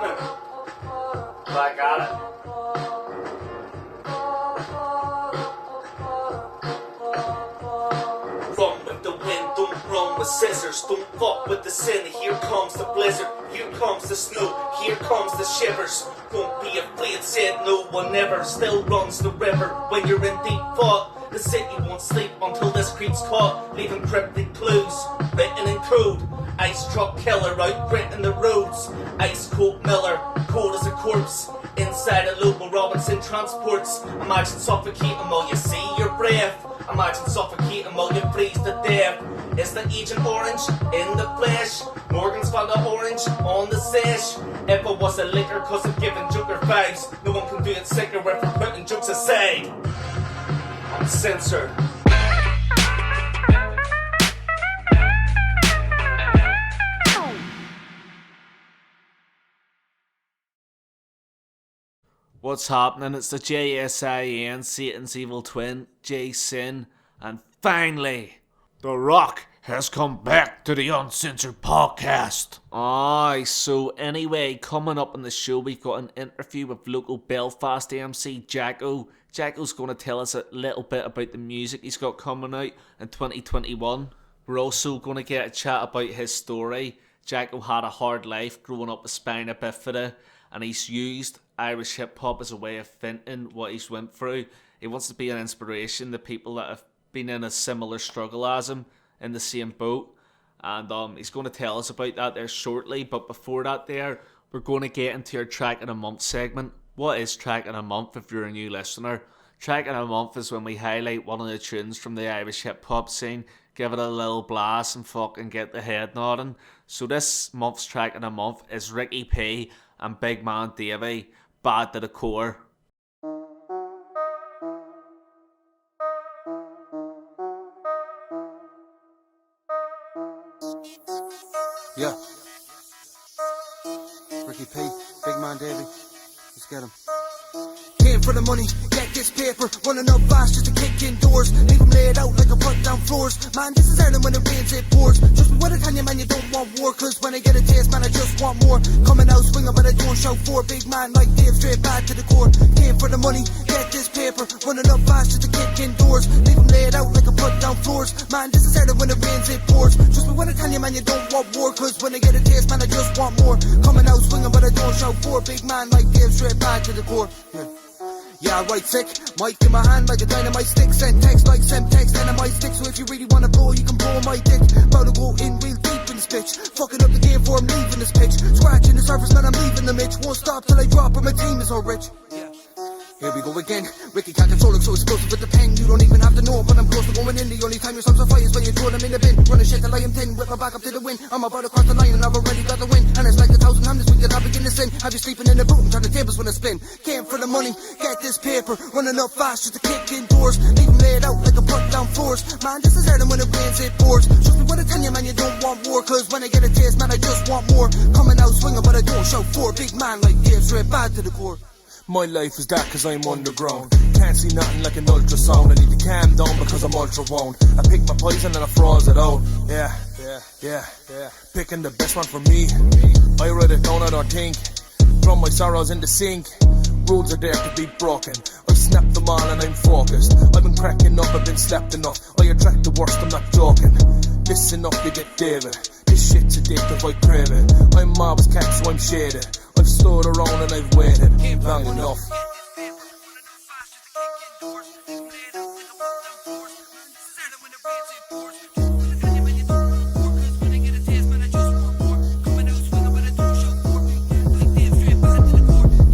Back at it. Run with the wind, don't run with scissors. Don't fuck with the sin. Here comes the blizzard, here comes the snow, here comes the shivers. Don't be afraid, said no one ever. Still runs the river when you're in deep thought. The city won't sleep until this creek's caught, leaving cryptic clues written in code. Ice truck killer out gritting the roads. Ice cold Miller, cold as a corpse. Inside a loop where Robinson transports. Imagine suffocating while you see your breath. Imagine suffocating while you freeze to death. Is the Agent Orange in the flesh? Morgan's found the orange on the sash. If it was a liquor cause of giving Joker vibes, no one can do it sicker if we're putting jokes aside. Uncensored. What's happening? It's the JSIN, Satan's evil twin, J-Sin, and finally, The Rock has come back to the Uncensored Podcast. Aye, so anyway, coming up on the show, we've got an interview with local Belfast MC Jack0. Jack0's going to tell us a little bit about the music he's got coming out in 2021. We're also going to get a chat about his story. Jack0 had a hard life growing up with spina bifida, and he's used Irish hip-hop as a way of venting what he's went through. He wants to be an inspiration to people that have been in a similar struggle as him, in the same boat. And he's going to tell us about that there shortly. But before that there, we're going to get into our Track of the Month segment. What is Track of the Month if you're a new listener? Track of the Month is when we highlight one of the tunes from the Irish hip-hop scene, give it a little blast and fucking get the head nodding. So this month's Track of the Month is Ricky P and Big Man Davey, Bad to the Core. Yeah. Ricky P, Big Man Davey, let's get him. Came for the money, get this paper, running up fast just to kick indoors. Leave them laid out like a put down floors. Man, this is Ireland when it rains, it pours. Just me when I tell you, man, you don't want war. Cause when I get a taste, man, I just want more. Coming out swinging, but I don't shout for. Big man like Dave, straight back to the core. Came for the money, get this paper, running up fast just to kick indoors. Leave them laid out like a put down floors. Man, this is Ireland when it rains, it pours. Just me when I tell you, man, you don't want war. Cause when I get a taste, man, I just want more. Coming out swinging, but I don't shout for. Big man like Dave, straight back to the core. Yeah, right, sick. Mic in my hand like a dynamite stick. Send text like Semtex, dynamite stick. So if you really wanna blow, you can blow my dick. About to go in real deep in this bitch. Fucking up the game for I'm leaving this pitch. Scratching the surface, man, I'm leaving the mitch. Won't stop till I drop, and my team is all rich. Here we go again. Ricky can't control it, so explosive with the pen. You don't even have to know, but I'm close to going in. The only time your songs are fire is when you throw them in the bin. Running shit till I am 10, whip my back up to the wind. I'm about to cross the line and I've already got the win. And it's like 1,000 times this week that I begin to sin. Have you sleeping in the boot and turn the tables when I spin. Came for the money, get this paper, running up fast just to kick indoors. Leave them laid out like a put down floors. Man, this is Ireland when it rains, it pours. Trust me when I tell you, man, you don't want war. Cause when I get a taste, man, I just want more. Coming out swinging, but I don't shout for. Big man like Dave, straight bad to the core. My life is dark cause I'm underground. Can't see nothing like an ultrasound. I need to calm down because I'm ultra wound. I pick my poison and I froze it out. Yeah. Picking the best one for me. I write it down, I don't think. Throw my sorrows in the sink. Rules are there to be broken. I snap them all and I'm focused. I've been cracking up, I've been slapped enough. I attract the worst, I'm not joking. Listen up, you get David. This shit's addictive, I crave it. I'm Marvel's cat, so I'm shaded. I've slowed around and I've waited long enough.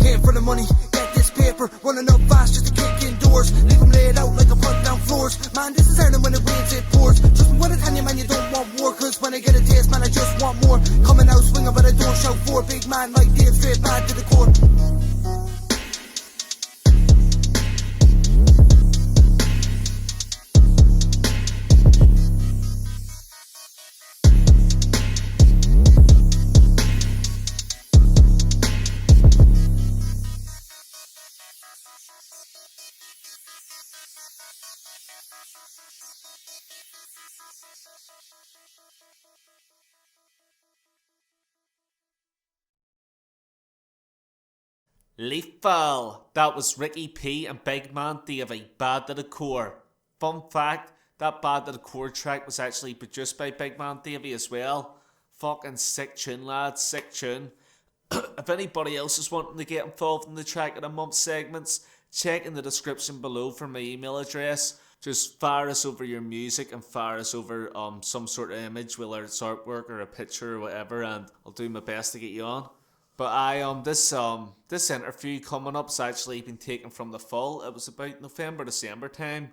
Came for the money, get this paper, running up fast just to kick indoors. Leave them laid out like a put down floors. Man, this is Ireland when it rains, it pours. Just when I tell you, man, you don't want war. Cause when I get a taste, man, I just want more. Coming out swinging, but I don't shout for. Big man like Dave, straight back to the core. Lethal. That was Ricky P and Big Man Davey, Bad to the Core. Fun fact, that Bad to the Core track was actually produced by Big Man Davey as well. Fucking sick tune, lads, sick tune. If anybody else is wanting to get involved in the Track of the Month segments, check in the description below for my email address. Just fire us over your music and fire us over some sort of image, whether it's artwork or a picture or whatever, and I'll do my best to get you on. But this interview coming up's actually been taken from the fall. It was about November, December time.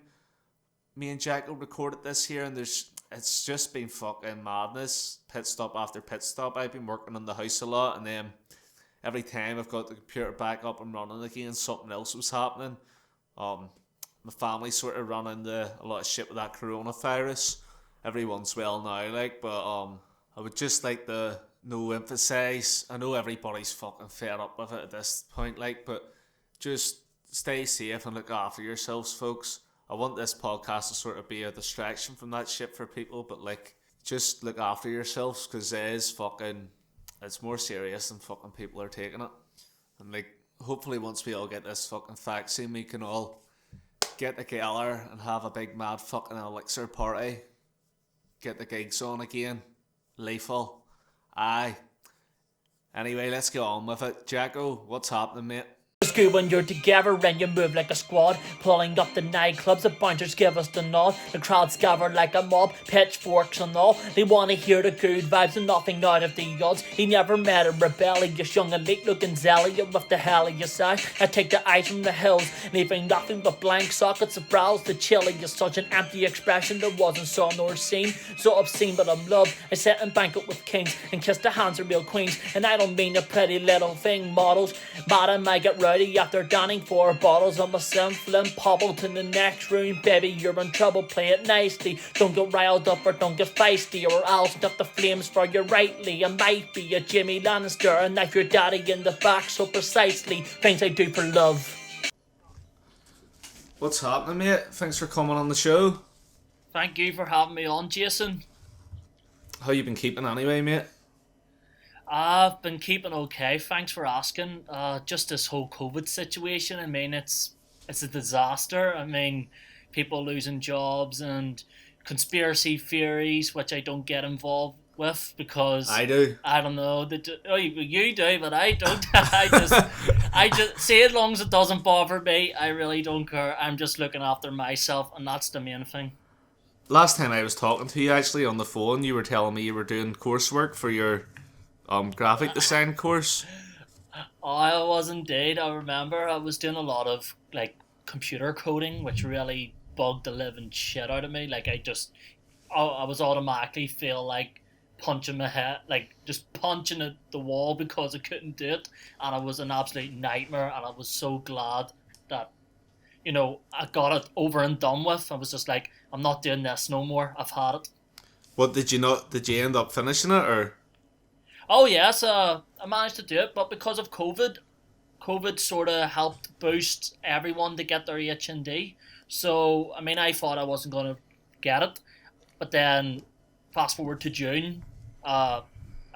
Me and Jack0 recorded this here, and it's just been fucking madness. Pit stop after pit stop. I've been working on the house a lot, and then every time I've got the computer back up and running again, something else was happening. My family sort of run into a lot of shit with that coronavirus. Everyone's well now, but I would just like to emphasise, I know everybody's fucking fed up with it at this point, but just stay safe and look after yourselves, folks. I want this podcast to sort of be a distraction from that shit for people, but just look after yourselves, because it's more serious than fucking people are taking it. And hopefully once we all get this fucking vaccine, we can all get together and have a big mad fucking elixir party. Get the gigs on again. Lethal. Aye. Anyway, let's get on with it. Jack0, what's happening, mate? It's good when you're together and you move like a squad. Pulling up the nightclubs, the bouncers give us the nod. The crowd's gathered like a mob, pitchforks and all. They want to hear the good vibes and nothing out of the odds. He never met a rebellious young elite looking zealot with the hellious eye. I take the eyes from the hills, leaving nothing but blank sockets of brows. The chilly is such an empty expression that wasn't saw nor seen. So obscene but I'm loved. I sit and banquet with kings and kiss the hands of real queens. And I don't mean the pretty little thing models. Madam, I get rowdy after donning 4 bottles of my Flim pobble to the next room. Baby, you're in trouble, play it nicely. Don't get riled up or don't get feisty, or I'll stuff the flames for you rightly. I might be a Jimmy Lannister and knife your daddy in the back so precisely. Things I do for love. What's happening, mate? Thanks for coming on the show. Thank you for having me on, Jason. How you been keeping anyway, mate? I've been keeping okay, thanks for asking. Just this whole COVID situation, I mean, it's a disaster. I mean, people losing jobs and conspiracy theories, which I don't get involved with because I do. I don't know. You do, but I don't. I just say as long as it doesn't bother me, I really don't care. I'm just looking after myself, and that's the main thing. Last time I was talking to you actually on the phone, you were telling me you were doing coursework for your graphic design course. I was indeed. I remember I was doing a lot of computer coding, which really bugged the living shit out of me. I was automatically feel like punching my head, just punching at the wall because I couldn't do it, and it was an absolute nightmare. And I was so glad that I got it over and done with. I was just like, I'm not doing this no more. I've had it. What did you end up finishing it or? Oh yes, I managed to do it, but because of COVID sort of helped boost everyone to get their HND. So, I mean, I thought I wasn't going to get it, but then fast forward to June, I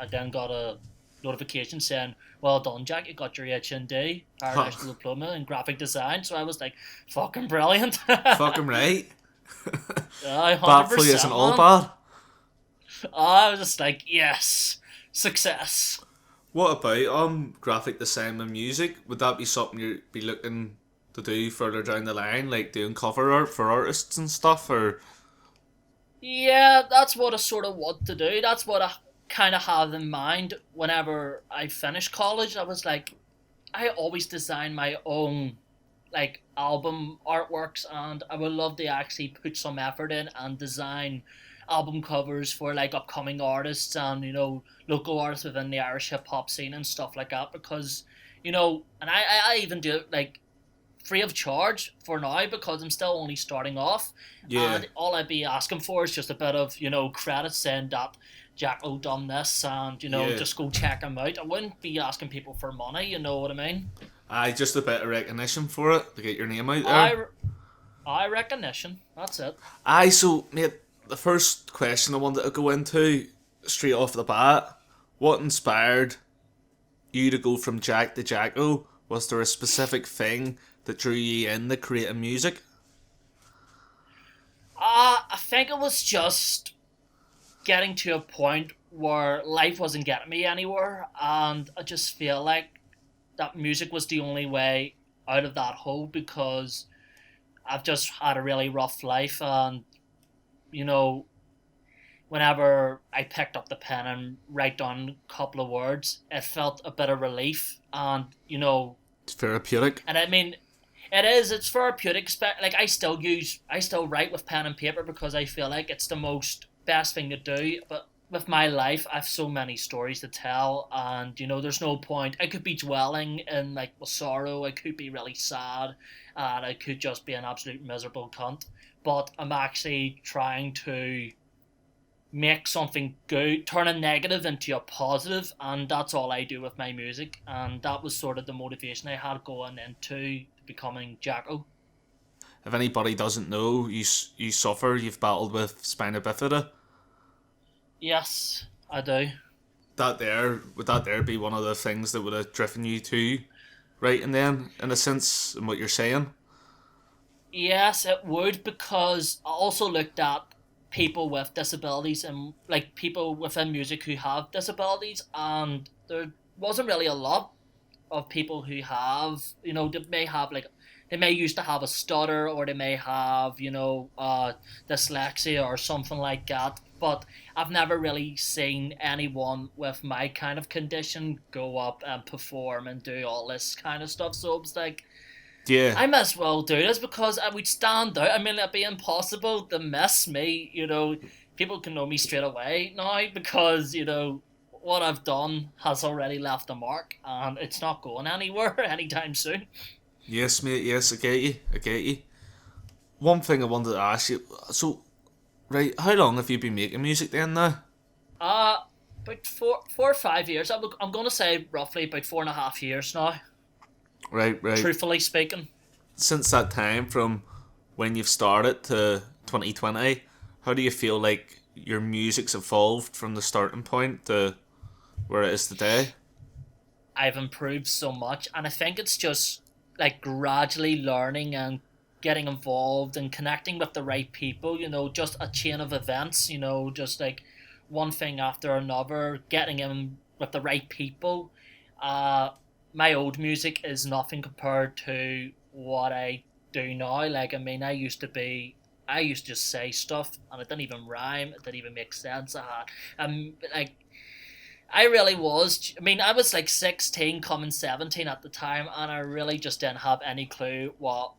then got a notification saying, well done, Jack, you got your HND, National Diploma in Graphic Design. So I was like, fucking brilliant. Fucking right. 100%, bad for you isn't all bad. I was just like, yes. Success. What about graphic design and music? Would that be something you'd be looking to do further down the line, like doing cover art for artists and stuff, or? Yeah, that's what I sort of want to do. That's what I kind of have in mind whenever I finish college. I was like, I always design my own album artworks, and I would love to actually put some effort in and design album covers for upcoming artists and local artists within the Irish hip hop scene and stuff like that, because and I even do it free of charge for now because I'm still only starting off. Yeah. And all I'd be asking for is just a bit of credit saying that Jack0 done this and just go check him out. I wouldn't be asking people for money, you know what I mean? Just a bit of recognition for it to get your name out there. I recognition, that's it. So mate, the first question I wanted to go into straight off the bat, what inspired you to go from Jack to Jack0? Was there a specific thing that drew you into creating music? I think it was just getting to a point where life wasn't getting me anywhere, and I just feel like that music was the only way out of that hole, because I've just had a really rough life, and you know, whenever I picked up the pen and write down a couple of words, it felt a bit of relief, and It's therapeutic. and I mean, it's therapeutic. Like I still write with pen and paper because I feel like it's the most best thing to do. But with my life, I have so many stories to tell, and there's no point. I could be dwelling in like sorrow. I could be really sad, and I could just be an absolute miserable cunt. But I'm actually trying to make something good, turn a negative into a positive, and that's all I do with my music. And that was sort of the motivation I had going into becoming Jack0. If anybody doesn't know, you've battled with spina bifida. Yes, I do. Would that be one of the things that would have driven you to writing then, in a sense, in what you're saying? Yes, it would, because I also looked at people with disabilities and like people within music who have disabilities, and there wasn't really a lot of people who have, they may used to have a stutter, or they may have, dyslexia or something like that. But I've never really seen anyone with my kind of condition go up and perform and do all this kind of stuff. So it was like, Yeah. I might as well do this because I would stand out. I mean, it'd be impossible to miss me. People can know me straight away now because, what I've done has already left a mark, and it's not going anywhere anytime soon. Yes, mate, yes, I get you. One thing I wanted to ask you, so, right, how long have you been making music then now? About 4 or 5 years. I'm going to say roughly about 4.5 years now. Right. Truthfully speaking. Since that time, from when you've started to 2020, how do you feel like your music's evolved from the starting point to where it is today? I've improved so much, and I think it's just like gradually learning and getting involved and connecting with the right people, just a chain of events, just like one thing after another, getting in with the right people. My old music is nothing compared to what I do now. Like, I mean, I used to just say stuff and it didn't even rhyme, it didn't even make sense. I really was. I mean, I was like 16, coming 17 at the time, and I really just didn't have any clue what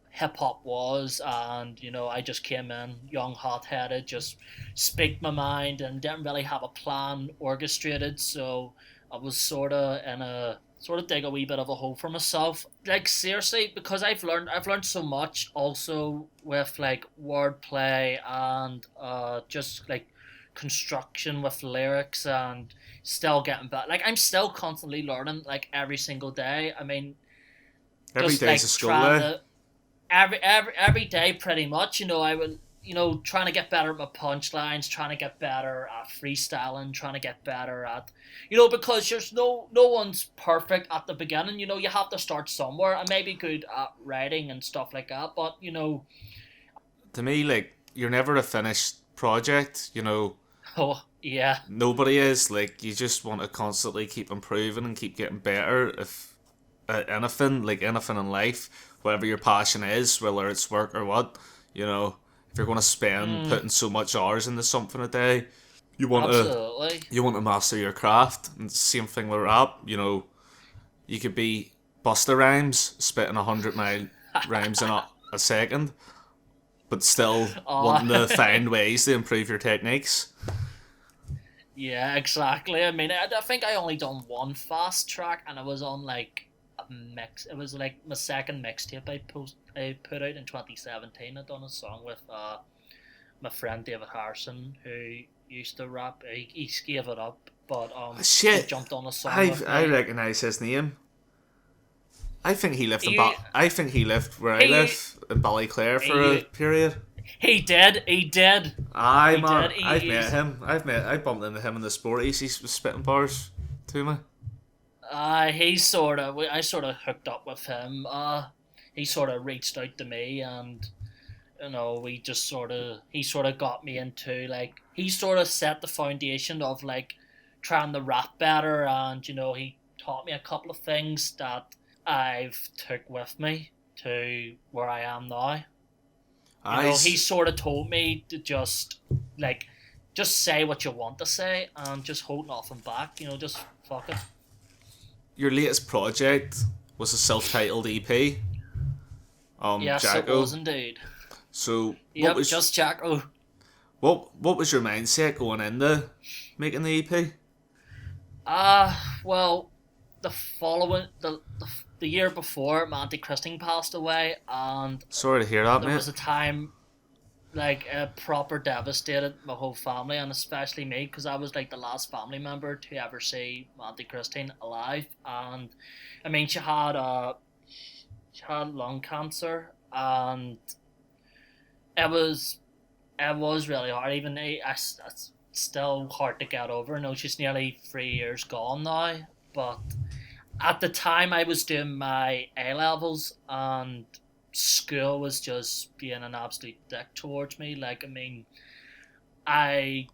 hip hop was. And I just came in young, hot headed, just speak my mind, and didn't really have a plan orchestrated. So I was sort of dig a wee bit of a hole for myself. Like, seriously, because I've learned so much also with like wordplay and just like construction with lyrics, and still getting better. Like, I'm still constantly learning, like, every single day. I mean, Every just, day's like, a school day. Every day pretty much. I will, trying to get better at my punchlines, trying to get better at freestyling, trying to get better at, because there's no one's perfect at the beginning. You have to start somewhere. I may be good at writing and stuff like that, but To me, like, you're never a finished project, oh yeah, Nobody is. Like, you just want to constantly keep improving and keep getting better. If anything in life, whatever your passion is, whether it's work or what, if you're going to spend putting so much hours into something a day, you want to master your craft. And same thing with rap. You could be Busta Rhymes spitting 100-mile rhymes in a second, but still wanting to find ways to improve your techniques. Yeah, exactly. I mean, I think I only done one fast track, and it was on like a mix. It was like my second mixtape I put out in 2017. I done a song with my friend David Harrison, who used to rap. He gave it up, but Shit, he jumped on a song. I recognise his name. I think he lived I think he lived where I live in Ballyclare for a period. He did. Aye, man. I've met him. I bumped into him in the Sporties. He was spitting bars to me. I sort of hooked up with him. He sort of reached out to me, and he sort of got me into, like, he sort of set the foundation of, like, trying to rap better, and he taught me a couple of things that I've took with me to where I am now. He sort of told me to just say what you want to say and just hold nothing back. Just fuck it. Your latest project was a self-titled EP. Yes, Jack0. it was indeed. So yep, just Jack0. What was your mindset going into making the EP? Well, the year before, my Auntie Christine passed away, and sorry to hear that, there mate. was a time, like, proper devastated my whole family, and especially me, because I was, like, the last family member to ever see my Auntie Christine alive. And I mean, she had lung cancer, and it was really hard. Even it's still hard to get over. She's nearly 3 years gone now, but at the time I was doing my A-levels, and school was just being an absolute dick towards me. Like, I mean, I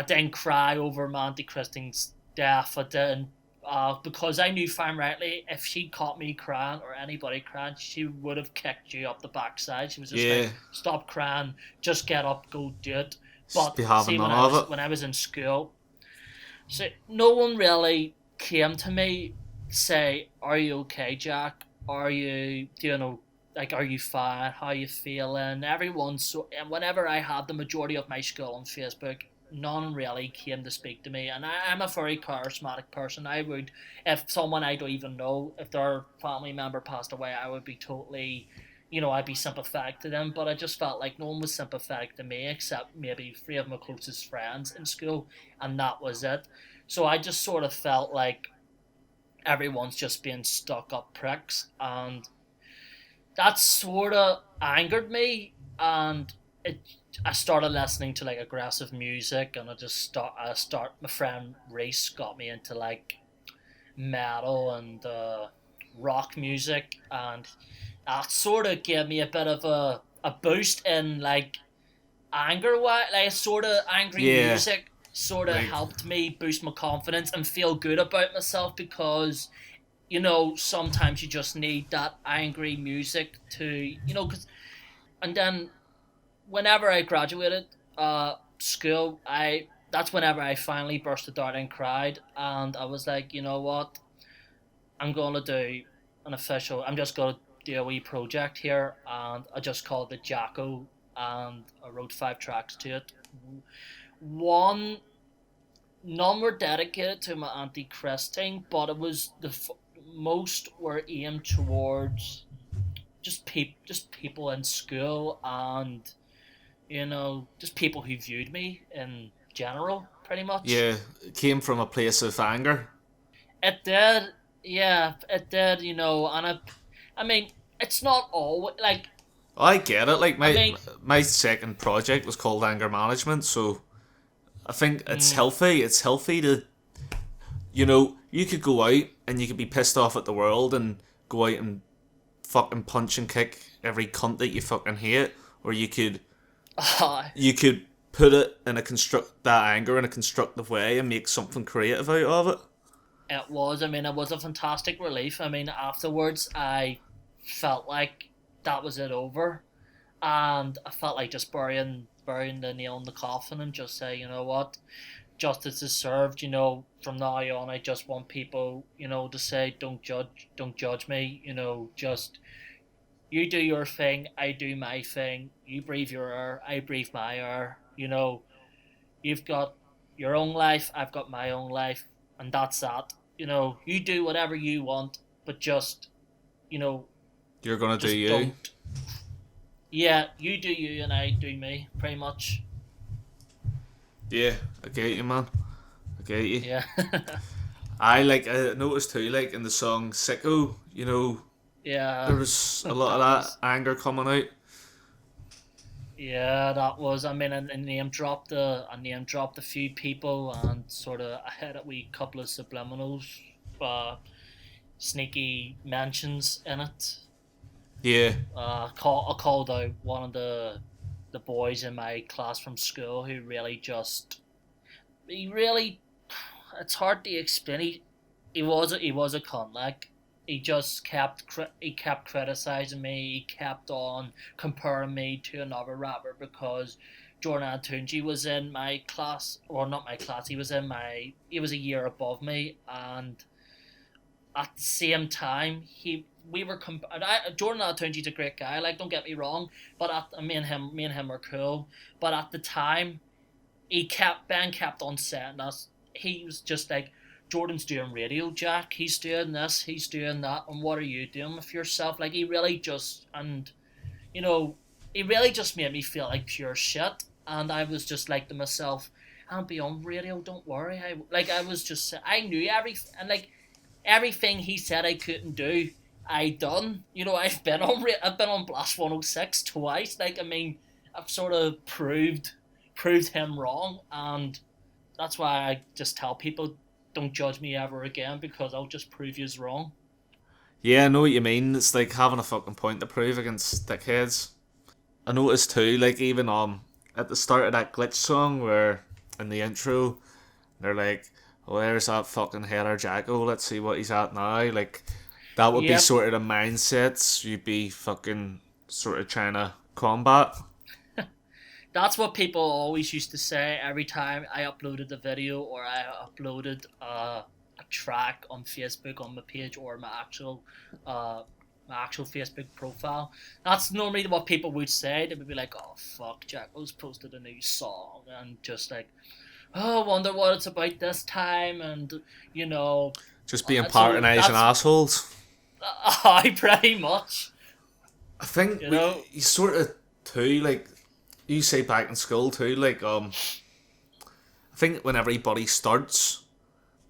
didn't cry over my Auntie Christine's death. I didn't, because I knew fine rightly, if she caught me crying or anybody crying, she would have kicked you up the backside. She was just like, stop crying, just get up, go do it. But see, when I was in school, so no one really came to me to say, "Are you okay, Jack? Are you are you fine? How are you feeling?" And whenever I had the majority of my school on Facebook, none really came to speak to me. And I'm a very charismatic person. I would, if someone I don't even know, if their family member passed away, I would be totally, I'd be sympathetic to them. But I just felt like no one was sympathetic to me except maybe 3 of my closest friends in school, and that was it. So I just sort of felt like everyone's just being stuck up pricks, and that sort of angered me, and I started listening to, like, aggressive music, and my friend Reese got me into, like, metal and rock music, and that sort of gave me a bit of a boost in, like, anger, like, sort of angry music sort of helped me boost my confidence and feel good about myself, because sometimes you just need that angry music to, and then whenever I graduated school, that's whenever I finally bursted out and cried, and I was like, you know what, I'm just going to do a wee project here, and I just called it Jack0, and I wrote 5 tracks to it. None were dedicated to my Auntie Christine, but it was most were aimed towards just people in school, and just people who viewed me in general, pretty much. Yeah, it came from a place of anger. It did, and I mean, it's not all, like... I get it, like, my second project was called Anger Management, so I think it's healthy. It's healthy to, you could go out and you could be pissed off at the world and go out and fucking punch and kick every cunt that you fucking hate, or you could put it in that anger in a constructive way and make something creative out of it. It was a fantastic relief. I mean, afterwards I felt like that was it over, and I felt like just burying the nail in the coffin and just say, you know what, justice is served. From now on, I just want people, to say, don't judge me. Just you do your thing, I do my thing. You breathe your air, I breathe my air. You've got your own life, I've got my own life, and that's that. You do whatever you want, but just, you're gonna do you. Don't. Yeah, you do you and I do me, pretty much. Yeah, I get you, man. I get you. Yeah. I noticed too, like, in the song Sicko, yeah, there was a lot of that anger coming out. Yeah, that was. I name dropped a few people, and sort of I had a wee couple of subliminals, but sneaky mentions in it. Yeah. I called out one of the boys in my class from school who really just he really it's hard to explain. He was a cunt. Like he just kept criticizing me. He kept on comparing me to another rapper because Jordan Atunji was in my class, or not my class. He was a year above me, and at the same time Jordan Atunji's a great guy. Like, don't get me wrong, but me and him were cool. But at the time, Ben kept on saying us. He was just like, Jordan's doing radio, Jack. He's doing this, he's doing that, and what are you doing with yourself? Like, he really just made me feel like pure shit. And I was just like to myself, I'll be on radio. Don't worry. I knew everything he said I couldn't do, I done. I've been on Blast 106 twice. Like, I mean, I've sort of proved him wrong, and that's why I just tell people, don't judge me ever again, because I'll just prove yous wrong. Yeah, I know what you mean. It's like having a fucking point to prove against dickheads. I noticed too, like, even at the start of that Glitch song, where in the intro they're like, oh, there's that fucking header Jack0, let's see what he's at now. Like, that would be sort of the mindsets you'd be fucking sort of trying to combat. That's what people always used to say every time I uploaded a video or I uploaded a track on Facebook on my page or my actual Facebook profile. That's normally what people would say. They would be like, oh fuck, Jack0's posted a new song, and just like, oh, wonder what it's about this time, and just being patronising assholes. I pretty much. I think you sort of too, like you say back in school too, like I think when everybody starts,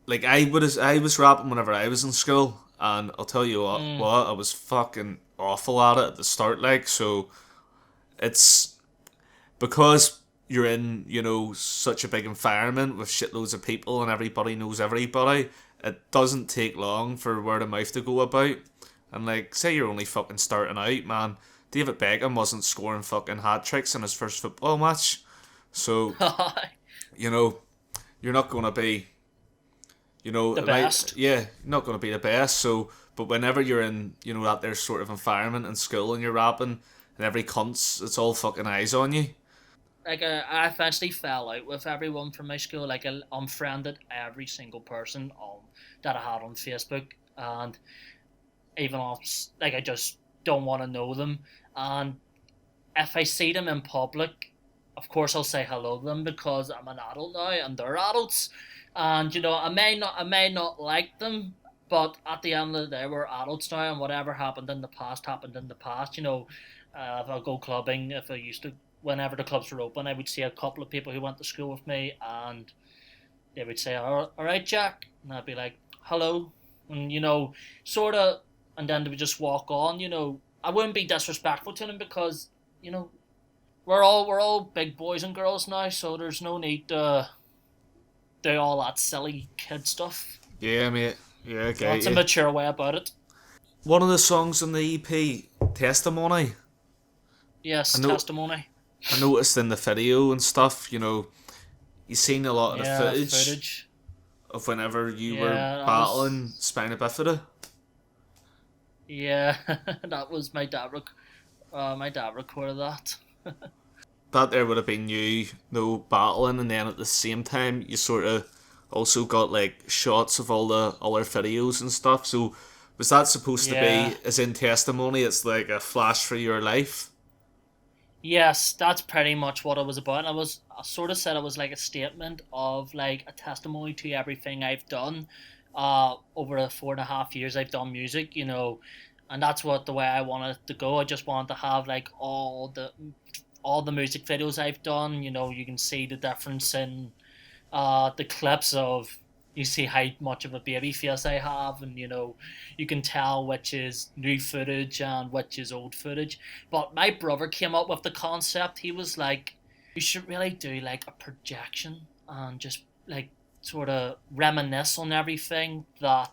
like I was rapping whenever I was in school, and I'll tell you what, I was fucking awful at it at the start, like, so it's because you're in, such a big environment with shitloads of people and everybody knows everybody, it doesn't take long for word of mouth to go about. And like, say you're only fucking starting out, man, David Beckham wasn't scoring fucking hat-tricks in his first football match. So, you're not going to be, the best. You're not going to be the best. So, but whenever you're in, that there sort of environment in school and you're rapping, and every cunt's, it's all fucking eyes on you. Like, I eventually fell out with everyone from my school. Like, I unfriended every single person that I had on Facebook, and even I just don't want to know them. And if I see them in public, of course I'll say hello to them because I'm an adult now and they're adults. And I may not like them, but at the end of the day, we're adults now, and whatever happened in the past happened in the past. If I go clubbing, whenever the clubs were open, I would see a couple of people who went to school with me, and they would say, all right, Jack, and I'd be like, hello, and sort of, and then they would just walk on. I wouldn't be disrespectful to them because we're all big boys and girls now, so there's no need to do all that silly kid stuff. Yeah, mate. Yeah, okay. That's a mature way about it. One of the songs on the EP, Testimony. Yes, Testimony. I noticed in the video and stuff, you seen a lot of the footage of whenever you were battling Spina Bifida. Yeah, that was my dad. My dad recorded that. That there would have been you, battling, and then at the same time you sort of also got like shots of all the other videos and stuff. So was that supposed to be, as in Testimony, it's like a flash through your life? Yes, that's pretty much what it was about. I sort of said it was like a statement of like a testimony to everything I've done over the 4.5 years I've done music, and that's the way I wanted it to go. I just wanted to have like all the music videos I've done. You can see the difference in the clips of, you see how much of a baby face I have, and you can tell which is new footage and which is old footage. But my brother came up with the concept. He was like, you should really do like a projection and just like sort of reminisce on everything that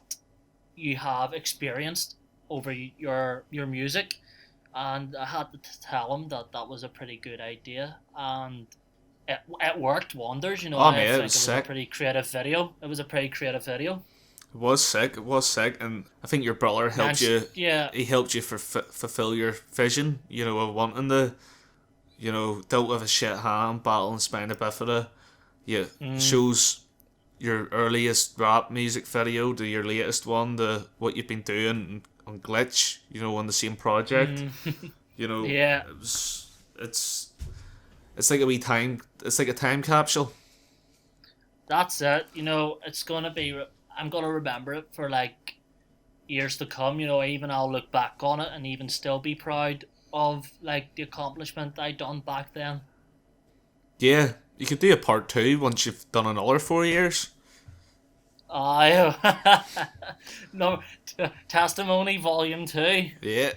you have experienced over your music, and I had to tell him that that was a pretty good idea, and it worked wonders. You know, Oh, I man, it think was it was a sick. pretty creative video. It was a pretty creative video. It was sick. It was sick, and I think your brother helped you. Yeah. He helped you fulfill your vision. You know, of wanting to, dealt with a shit hand, battling spina bifida. Yeah, shows your earliest rap music video to your latest one, to what you've been doing on Glitch. On the same project. Yeah. It's like a wee time. It's like a time capsule. That's it. It's gonna be. I'm gonna remember it for like years to come. Even I'll look back on it and even still be proud of like the accomplishment I done back then. Yeah, you could do a part 2 once you've done another 4 years. I no testimony volume 2. Yeah.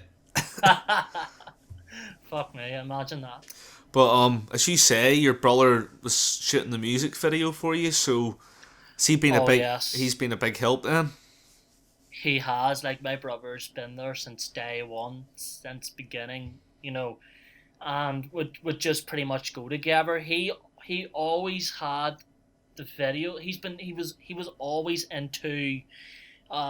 Fuck me, imagine that. But as you say, your brother was shooting the music video for you, so has he been Yes. he's been a big help then? He has, like, my brother's been there since day one, since beginning, and would just pretty much go together. He always had the video. He was always into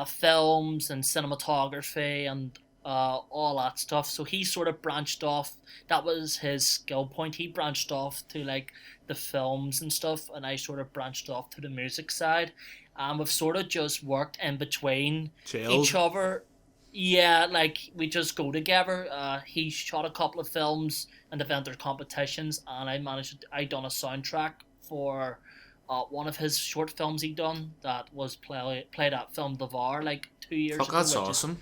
films and cinematography and all that stuff. So he sort of branched off. That was his skill point. He branched off to like the films and stuff, and I sort of branched off to the music side. And we've sort of just worked in between each other. Yeah, like we just go together. He shot a couple of films and entered competitions, and I done a soundtrack for one of his short films he done that was played at Film Devar like 2 years ago. That's awesome.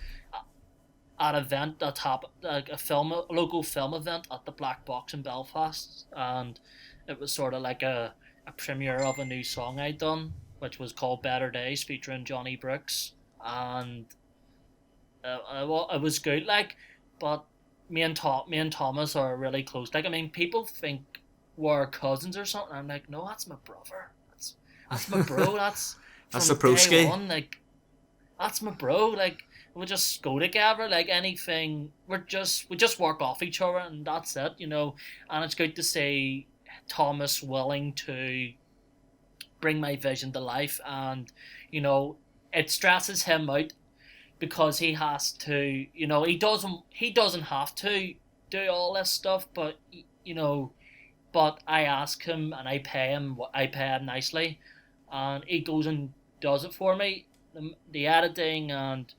At an event that happened, like a local film event at the Black Box in Belfast, and it was sort of like a premiere of a new song I'd done, which was called Better Days, featuring Johnny Brooks, and it was good. Like, but me and Thomas are really close. Like, I mean, people think we're cousins or something. I'm like, no, that's my brother. That's my bro. That's the from broski. day one. Like, that's my bro. Like, we just go together. Like anything, we just work off each other, and that's it. And it's good to see Thomas willing to bring my vision to life, and it stresses him out because he has to. He doesn't have to do all this stuff, but but I ask him and I pay him nicely, and he goes and does it for me. The editing and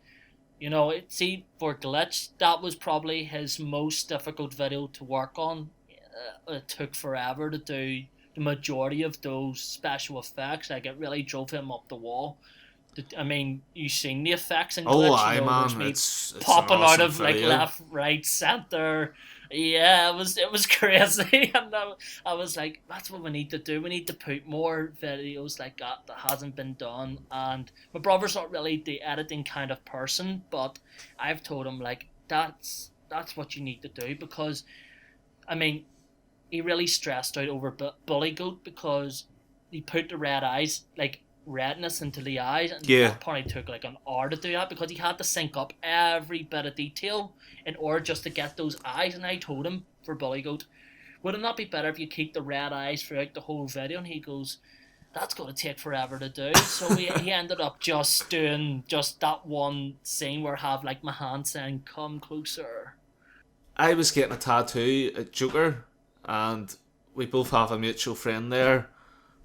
for Glitch, that was probably his most difficult video to work on. It took forever to do the majority of those special effects. Like, it really drove him up the wall. I mean, you seen the effects in Glitch? Man, me it's popping an awesome out of like video. left, right, center. Yeah, it was crazy, and I was like, that's what we need to do. We need to put more videos like that hasn't been done. And my brother's not really the editing kind of person, but I've told him like that's what you need to do, because, I mean, he really stressed out over Bully Goat because he put the red eyes, like redness into the eyes, and that probably took like an hour to do that because he had to sync up every bit of detail in order just to get those eyes. And I told him, for Bully Goat, would it not be better if you keep the red eyes throughout the whole video? And he goes, that's going to take forever to do. So he ended up just doing just that one scene where I have like my hand saying come closer. I was getting a tattoo at Joker, and we both have a mutual friend there,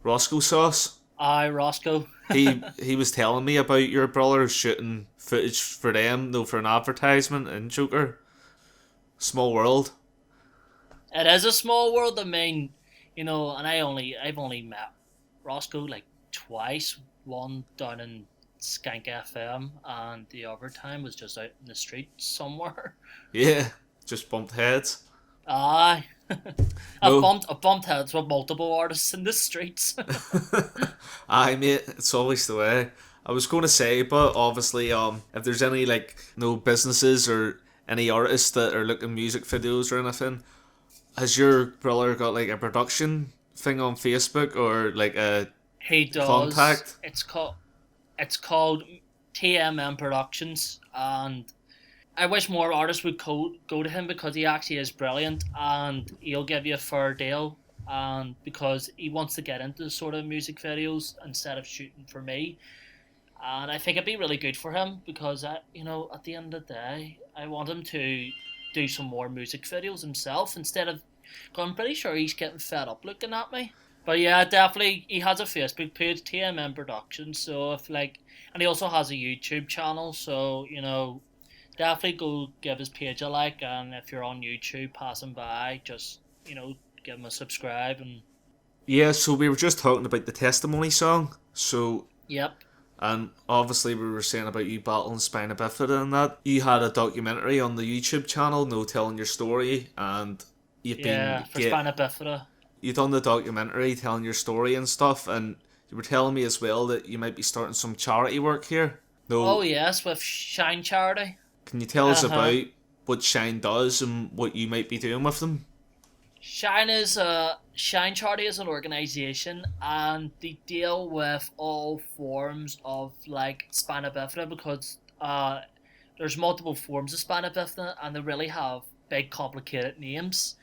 Roscoe Sauce. Aye, Roscoe. he was telling me about your brother shooting footage for them, for an advertisement in Joker. Small world. It is a small world. I mean, and I've only met Roscoe like twice. One down in Skank FM, and the other time was just out in the street somewhere. Yeah, just bumped heads. Aye. No. I've bumped heads with multiple artists in the streets. Aye, mate, it's always the way. I was going to say, but obviously, if there's any businesses or any artists that are looking music videos or anything, has your brother got like a production thing on Facebook or like a He does. contact? It's called TMM Productions, and I wish more artists would go to him because he actually is brilliant and he'll give you a fair deal, and because he wants to get into sort of music videos instead of shooting for me. And I think it'd be really good for him because, at the end of the day, I want him to do some more music videos himself instead of, cause I'm pretty sure he's getting fed up looking at me. But yeah, definitely, he has a Facebook page, TMM Productions, so and he also has a YouTube channel, so, definitely go give his page a like, and if you're on YouTube passing by, just, give him a subscribe. And Yeah, so we were just talking about the Testimony song, so... Yep. And obviously we were saying about you battling spina bifida and that. You had a documentary on the YouTube channel, No Telling Your Story, and you've for spina bifida. You done the documentary telling your story and stuff, and you were telling me as well that you might be starting some charity work here. No. Oh yes, with Shine Charity. Can you tell us about what Shine does and what you might be doing with them? Shine Charity is an organisation, and they deal with all forms of spina bifida, because there's multiple forms of spina bifida and they really have big complicated names.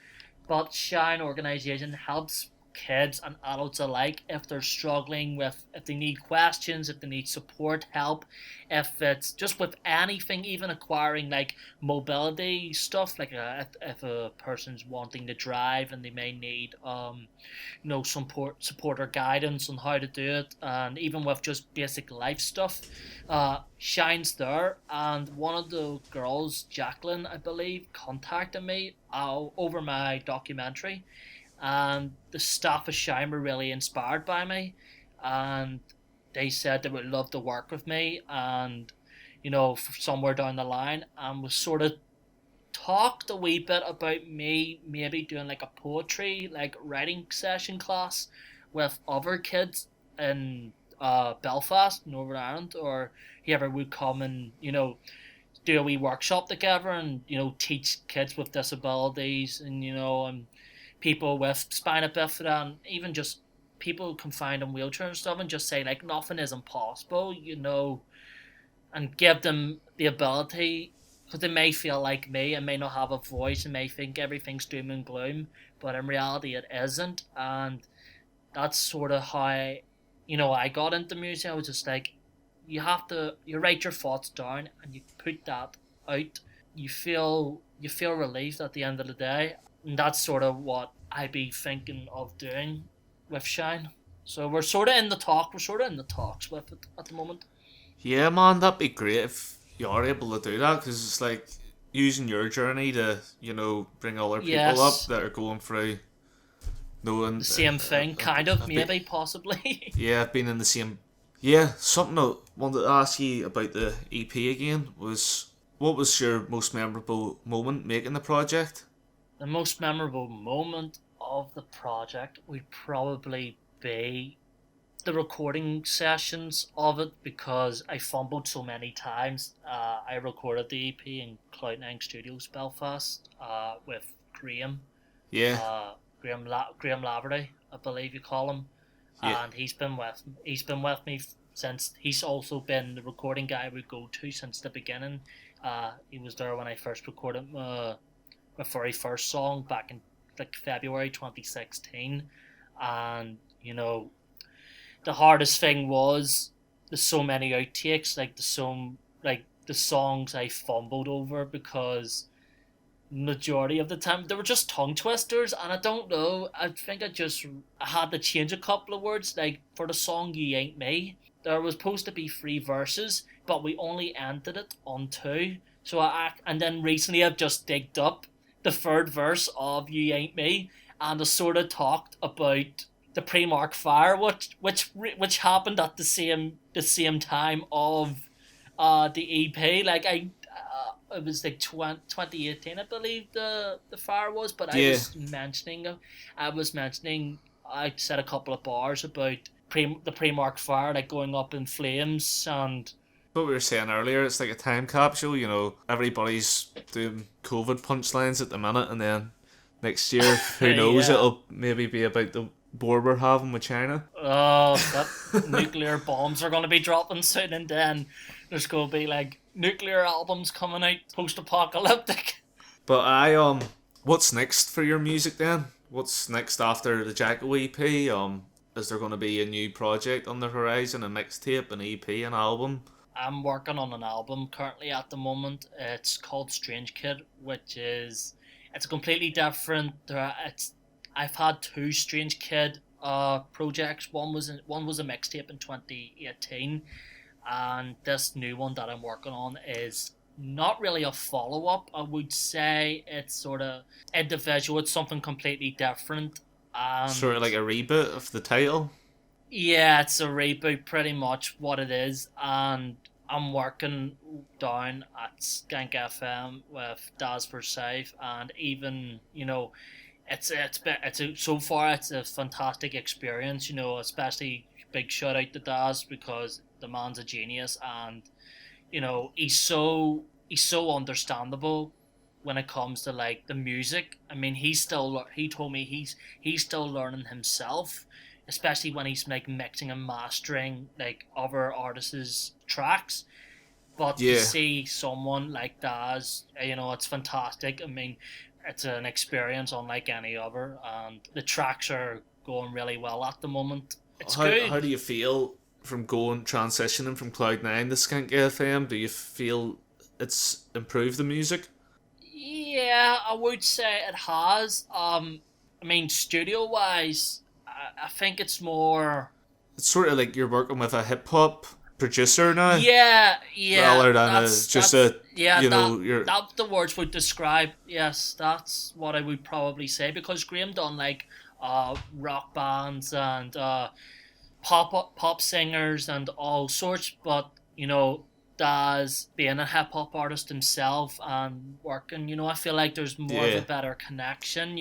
But Shine organisation helps kids and adults alike if they're struggling with, if they need questions, if they need support, help, if it's just with anything, even acquiring mobility stuff, if a person's wanting to drive and they may need support or guidance on how to do it, and even with just basic life stuff, Shine's there. And one of the girls, Jacqueline, I believe, contacted me over my documentary, and the staff of Shine were really inspired by me, and they said they would love to work with me, and somewhere down the line, and we sort of talked a wee bit about me maybe doing a poetry writing session class with other kids in Belfast, Northern Ireland, or whoever would come and do a wee workshop together and teach kids with disabilities and people with spina bifida, and even just people confined in wheelchairs and stuff, and just say nothing is impossible, and give them the ability, because they may feel like me and may not have a voice and may think everything's doom and gloom, but in reality it isn't. And that's sort of how I got into music. I was just you write your thoughts down and you put that out. You feel relieved at the end of the day. And that's sort of what I be thinking of doing with Shine. So we're sort of in the talks with it at the moment. Yeah, man, that'd be great if you are able to do that, because it's using your journey to, bring other people up that are going through knowing... The same thing, maybe, possibly. Yeah, I've been in the same... Yeah, something I wanted to ask you about the EP again was, what was your most memorable moment making the project? The most memorable moment of the project would probably be the recording sessions of it, because I fumbled so many times. I recorded the EP in Cloud9 Studios, Belfast, with Graham. Yeah. Graham Laverty, I believe you call him. Yeah. And he's been with me since. He's also been the recording guy we go to since the beginning. He was there when I first recorded my very first song back in February 2016, and the hardest thing was there's so many outtakes, the songs I fumbled over, because majority of the time they were just tongue twisters, and I don't know, I think I had to change a couple of words. For the song You Ain't Me, there was supposed to be 3 verses, but we only ended it on 2. And then recently I've just digged up the 3rd verse of You Ain't Me, and I sort of talked about the Primark fire, which happened at the same time of the EP. It was 2018, I believe the fire was, but yeah. I said a couple of bars about the Primark fire, going up in flames. And what we were saying earlier, it's like a time capsule, everybody's doing COVID punchlines at the minute, and then next year, who knows, it'll maybe be about the war we're having with China. Oh, that nuclear bombs are going to be dropping soon, and then There's going to be like nuclear albums coming out, post-apocalyptic. But what's next for your music then? What's next after the Jack0 EP? Is there going to be a new project on the horizon, a mixtape, an EP, an album? I'm working on an album currently at the moment. It's called Strange Kid, it's completely different. I've had two Strange Kid projects. One was a mixtape in 2018, and this new one that I'm working on is not really a follow-up. I would say it's sort of individual. It's something completely different. Sort of like a reboot of the title? Yeah, it's a reboot, pretty much what it is. And I'm working down at Skank FM with Daz Forsyth, and even, so far it's a fantastic experience, especially big shout out to Daz, because the man's a genius, and he's so understandable when it comes to like the music. I mean, he told me he's still learning himself, especially when he's like mixing and mastering like other artists' tracks. But to see someone like Daz, it's fantastic. I mean, it's an experience unlike any other, and the tracks are going really well at the moment. It's good. How do you feel from transitioning from Cloud9 to Skank FM? Do you feel it's improved the music? Yeah, I would say it has. I mean, studio wise, I think it's more. It's sort of like you're working with a hip hop producer now. Yeah. Rather than that's the words would describe. Yes, that's what I would probably say, because Graham done like rock bands and pop singers and all sorts, but Daz being a hip hop artist himself and working, I feel like there's more of a better connection,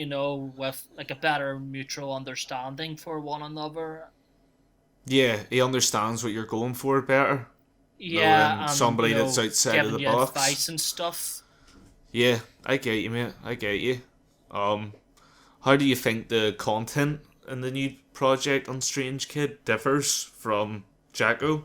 with like a better mutual understanding for one another. Yeah, he understands what you're going for better. Yeah, and somebody that's outside of the box. Advice and stuff. Yeah, I get you, mate. I get you. How do you think the content in the new project on Strange Kid differs from Jack0?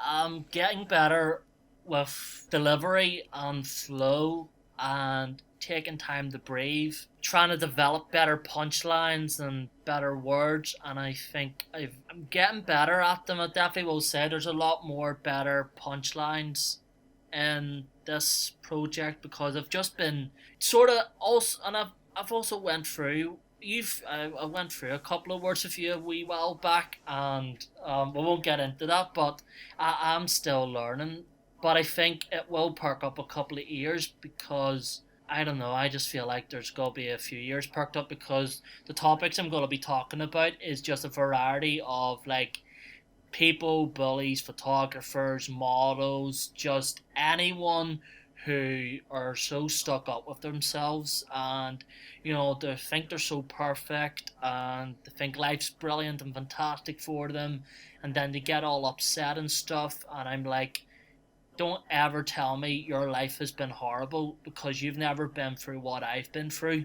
I'm getting better with delivery and flow and taking time to breathe, trying to develop better punchlines and better words, and I think I'm getting better at them. I definitely will say there's a lot more better punchlines in this project, because I've just been sort of also, and I've also went through. I went through a couple of words with you a wee while back, and we won't get into that, but I'm still learning. But I think it will perk up a couple of years, because I don't know, I just feel like there's going to be a few years perked up, because the topics I'm going to be talking about is just a variety of like people, bullies, photographers, models, just anyone who are so stuck up with themselves, and they think they're so perfect, and they think life's brilliant and fantastic for them, and then they get all upset and stuff, and I'm like, don't ever tell me your life has been horrible, because you've never been through what I've been through.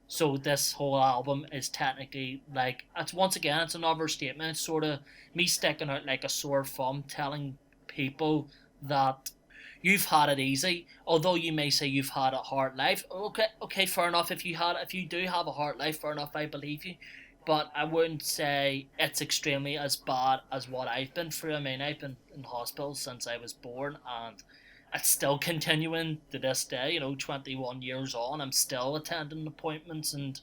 So this whole album is technically like, it's another statement. It's sort of me sticking out like a sore thumb, telling people that you've had it easy, although you may say you've had a hard life. Okay, fair enough. If you do have a hard life, fair enough, I believe you. But I wouldn't say it's extremely as bad as what I've been through. I mean, I've been in hospital since I was born, and it's still continuing to this day. 21 years on, I'm still attending appointments, and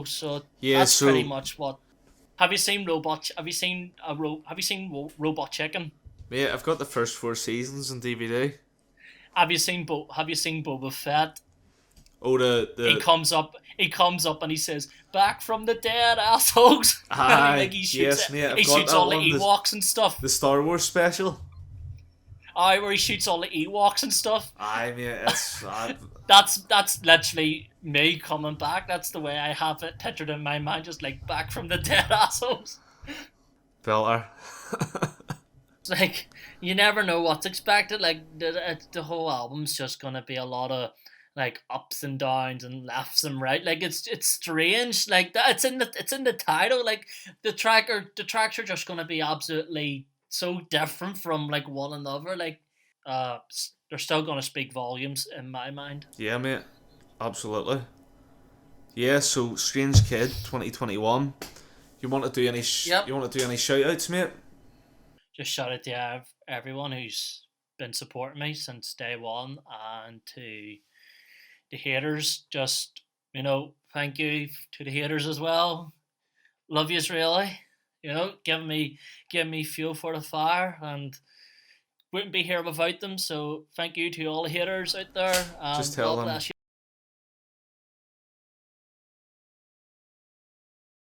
so that's pretty much what. Have you seen Robot? Have you seen Robot Chicken? Yeah, I've got the first 4 seasons on DVD. Have you seen Boba Fett? Oh, He comes up and he says, "Back from the dead, assholes!" Aye, he shoots, yes, mate. he shoots all the Ewoks and stuff. The Star Wars special. Aye, where he shoots all the Ewoks and stuff. Aye, mate. That's literally me coming back. That's the way I have it pictured in my mind, just like back from the dead, assholes. Belter. It's like, you never know what's expected. Like the whole album's just gonna be a lot of like ups and downs and lefts and right. Like it's strange. Like that. It's in the title. Like the tracks are just gonna be absolutely so different from like one another. Like, they're still gonna speak volumes in my mind. Yeah, mate. Absolutely. Yeah. So Strange Kid 2021. You want to do any? Yep. You want to do any shout outs, mate? Just shout out to everyone who's been supporting me since day one, and to the haters, just, thank you to the haters as well. Love yous really. Give me fuel for the fire, and wouldn't be here without them. So thank you to all the haters out there. Just tell God them. bless you.